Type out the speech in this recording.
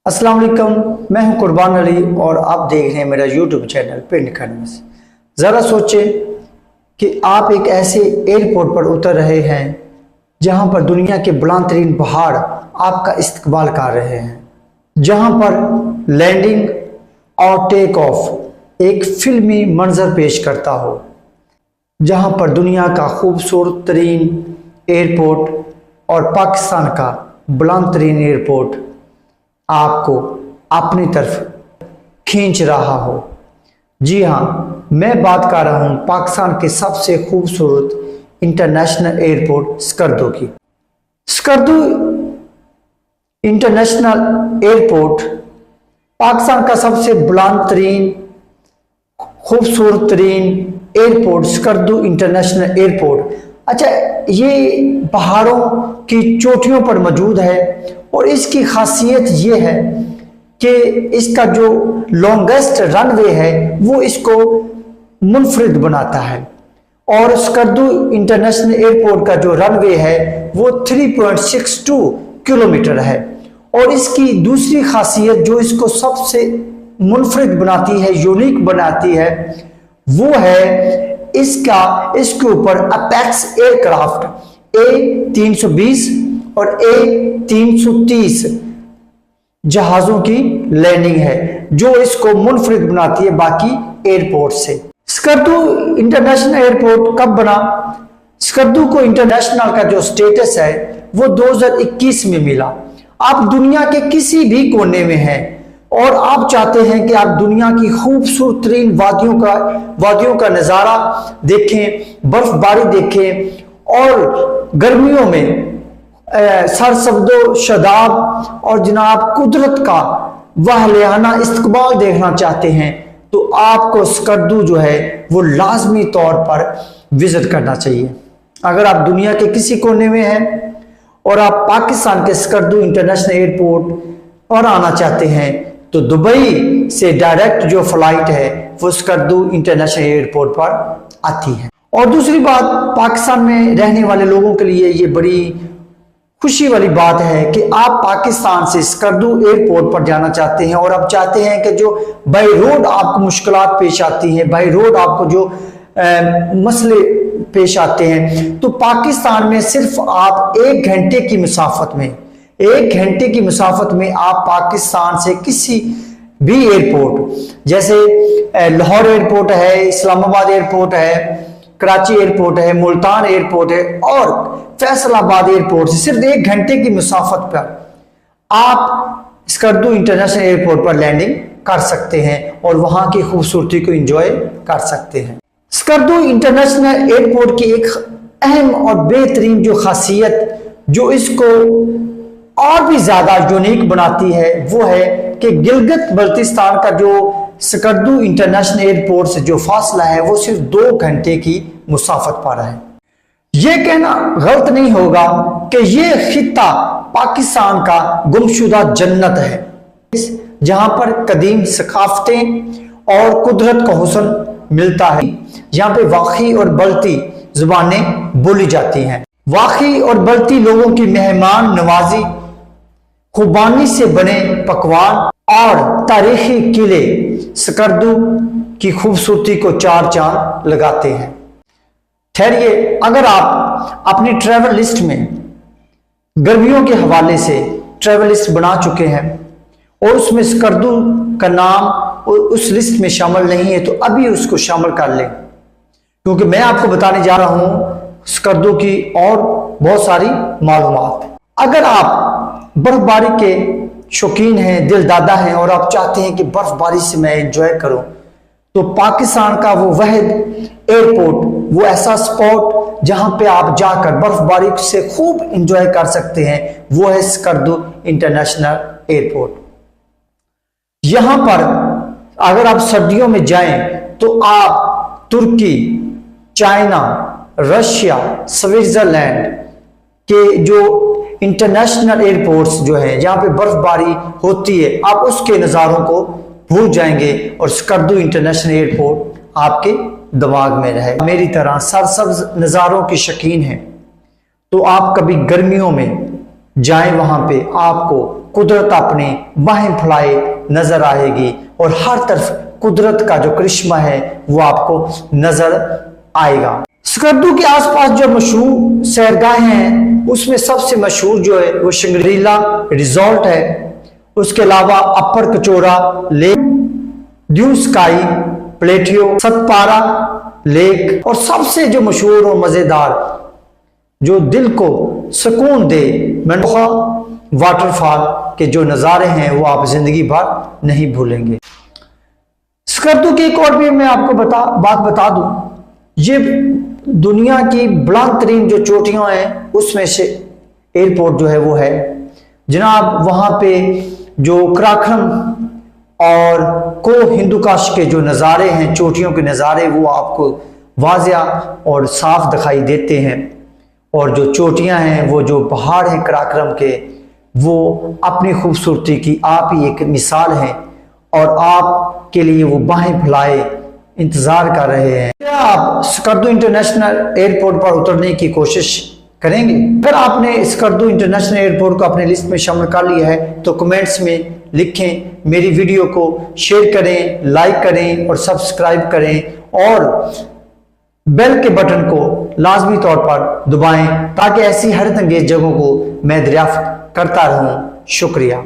अस्सलाम वालेकुम, मैं हूं कुर्बान अली और आप देख रहे हैं मेरा यूट्यूब चैनल पिंड खनमस। ज़रा सोचें कि आप एक ऐसे एयरपोर्ट पर उतर रहे हैं जहां पर दुनिया के बुलंद तरीन पहाड़ आपका इस्तकबाल कर रहे हैं, जहां पर लैंडिंग और टेक ऑफ एक फिल्मी मंजर पेश करता हो, जहां पर दुनिया का खूबसूरत तरीन एयरपोर्ट और पाकिस्तान का बुलंद तरीन एयरपोर्ट आपको अपनी तरफ खींच रहा हो। जी हाँ, मैं बात कर रहा हूँ पाकिस्तान के सबसे खूबसूरत इंटरनेशनल एयरपोर्ट स्कर्दू की। स्कर्दू इंटरनेशनल एयरपोर्ट पाकिस्तान का सबसे बुलंद तरीन खूबसूरत तरीन एयरपोर्ट स्कर्दू इंटरनेशनल एयरपोर्ट। अच्छा, ये पहाड़ों की चोटियों पर मौजूद है और इसकी खासियत ये है कि इसका जो लॉन्गेस्ट रनवे है वो इसको मुनफरिद बनाता है और स्कर्दू इंटरनेशनल एयरपोर्ट का जो रनवे है वो 3.62 किलोमीटर है। और इसकी दूसरी खासियत जो इसको सबसे मुनफरिद बनाती है, यूनिक बनाती है, वो है इसके ऊपर अपेक्स एयरक्राफ्ट A320 और A330 जहाजों की लैंडिंग है जो इसको मुनफरिद बनाती है बाकी एयरपोर्ट से। स्कर्दू इंटरनेशनल एयरपोर्ट कब बना? स्कर्दू को इंटरनेशनल का जो स्टेटस है वो 2021 में मिला। आप दुनिया के किसी भी कोने में हैं और आप चाहते हैं कि आप दुनिया की खूबसूरत तरीन वादियों का नज़ारा देखें, बर्फबारी देखें और गर्मियों में सरसब्दो शदाब और जनाब कुदरत का वाहियाना इस्तकबाल देखना चाहते हैं तो आपको स्कर्दू जो है वो लाजमी तौर पर विजिट करना चाहिए। अगर आप दुनिया के किसी कोने में हैं और आप पाकिस्तान के स्कर्दू इंटरनेशनल एयरपोर्ट पर आना चाहते हैं तो दुबई से डायरेक्ट जो फ्लाइट है वो स्कर्दू इंटरनेशनल एयरपोर्ट पर आती है। और दूसरी बात, पाकिस्तान में रहने वाले लोगों के लिए ये बड़ी खुशी वाली बात है कि आप पाकिस्तान से स्कर्दू एयरपोर्ट पर जाना चाहते हैं और आप चाहते हैं कि जो बाई रोड आपको मुश्किलात पेश आती हैं, बाई रोड आपको जो मसले पेश आते हैं, तो पाकिस्तान में सिर्फ आप 1 घंटे की मुसाफत में आप पाकिस्तान से किसी भी एयरपोर्ट जैसे लाहौर एयरपोर्ट है, इस्लामाबाद एयरपोर्ट है, कराची एयरपोर्ट है, मुल्तान एयरपोर्ट है और फैसलाबाद एयरपोर्ट से सिर्फ 1 घंटे की मुसाफत पर आप स्कर्दू इंटरनेशनल एयरपोर्ट पर लैंडिंग कर सकते हैं और वहां की खूबसूरती को एंजॉय कर सकते हैं। स्कर्दू इंटरनेशनल एयरपोर्ट की एक अहम और बेहतरीन जो खासियत जो इसको और भी ज्यादा यूनिक बनाती है वो है कि गिलगित बल्तिस्तान का जो स्कर्दू इंटरनेशनल एयरपोर्ट से जो फासला है वो सिर्फ 2 घंटे की मुसाफत पर है। यह कहना गलत नहीं होगा कि यह खित्ता पाकिस्तान का गुमशुदा जन्नत है जहां पर कदीम सकाफतें और कुदरत का हुस्न मिलता है। यहाँ पे वाक़ई और बल्ती जुबानें बोली जाती हैं। वाक़ई और बल्ती लोगों की मेहमान नवाजी, खुबानी से बने पकवान और तारीखी किले स्कर्दू की खूबसूरती को 4 चांद लगाते हैं। ठहरिए, अगर आप अपनी ट्रैवल लिस्ट में गर्मियों के हवाले से ट्रैवल लिस्ट बना चुके हैं और उसमें स्कर्दू का नाम उस लिस्ट में शामिल नहीं है तो अभी उसको शामिल कर लें, क्योंकि मैं आपको बताने जा रहा हूं स्कर्दू की और बहुत सारी मालूमात। अगर आप बर्फबारी के शौकीन हैं, दिलदादा हैं और आप चाहते हैं कि बर्फबारी से मैं एंजॉय करूं तो पाकिस्तान का वो वाहिद एयरपोर्ट, वो ऐसा स्पॉट जहां पे आप जाकर बर्फबारी से खूब एंजॉय कर सकते हैं, वो है स्कर्दू इंटरनेशनल एयरपोर्ट। यहां पर अगर आप सर्दियों में जाएं तो आप तुर्की, चाइना, रशिया, स्विट्जरलैंड के जो इंटरनेशनल एयरपोर्ट्स जो है जहां पे बर्फबारी होती है आप उसके नज़ारों को भूल जाएंगे और स्कर्दू इंटरनेशनल एयरपोर्ट आपके दिमाग में रहे। मेरी तरह सरसब्ज नज़ारों के शौकीन हैं तो आप कभी गर्मियों में जाएं वहां पे आपको कुदरत अपनी बाहें फैलाए नजर आएगी और हर तरफ कुदरत का जो करिश्मा है वो आपको नजर आएगा। स्कर्दू के आसपास जो मशहूर सैरगाहें हैं उसमें सबसे मशहूर जो है वो शंग्रीला रिजॉर्ट है। उसके अलावा upper Kachura lake, Deosai plateau, Satpara lake और सबसे जो मशहूर और मजेदार जो दिल को सुकून दे मनोखा वाटरफॉल के जो नज़ारे हैं वो आप जिंदगी भर नहीं भूलेंगे। स्कर्दू की एक और भी मैं आपको बात बता दूं, ये दुनिया की बुलंद तरीन जो चोटियां हैं उसमें से एयरपोर्ट जो है वो है जनाब। वहां पे जो कराक्रम और को हिंदुकाश के जो नज़ारे हैं, चोटियों के नज़ारे, वो आपको वाज़िया और साफ दिखाई देते हैं। और जो चोटियां हैं, वो जो पहाड़ हैं कराक्रम के, वो अपनी खूबसूरती की आप ही एक मिसाल हैं और आपके लिए वो बाहें फैलाए इंतज़ार कर रहे हैं। क्या आप स्कर्दू इंटरनेशनल एयरपोर्ट पर उतरने की कोशिश करेंगे? अगर आपने स्कर्दू इंटरनेशनल एयरपोर्ट को अपनी लिस्ट में शामिल कर लिया है तो कमेंट्स में लिखें, मेरी वीडियो को शेयर करें, लाइक करें और सब्सक्राइब करें और बेल के बटन को लाजमी तौर पर दबाएं ताकि ऐसी हैरत अंगेज जगहों को मैं दरियाफ्त करता रहूं। शुक्रिया।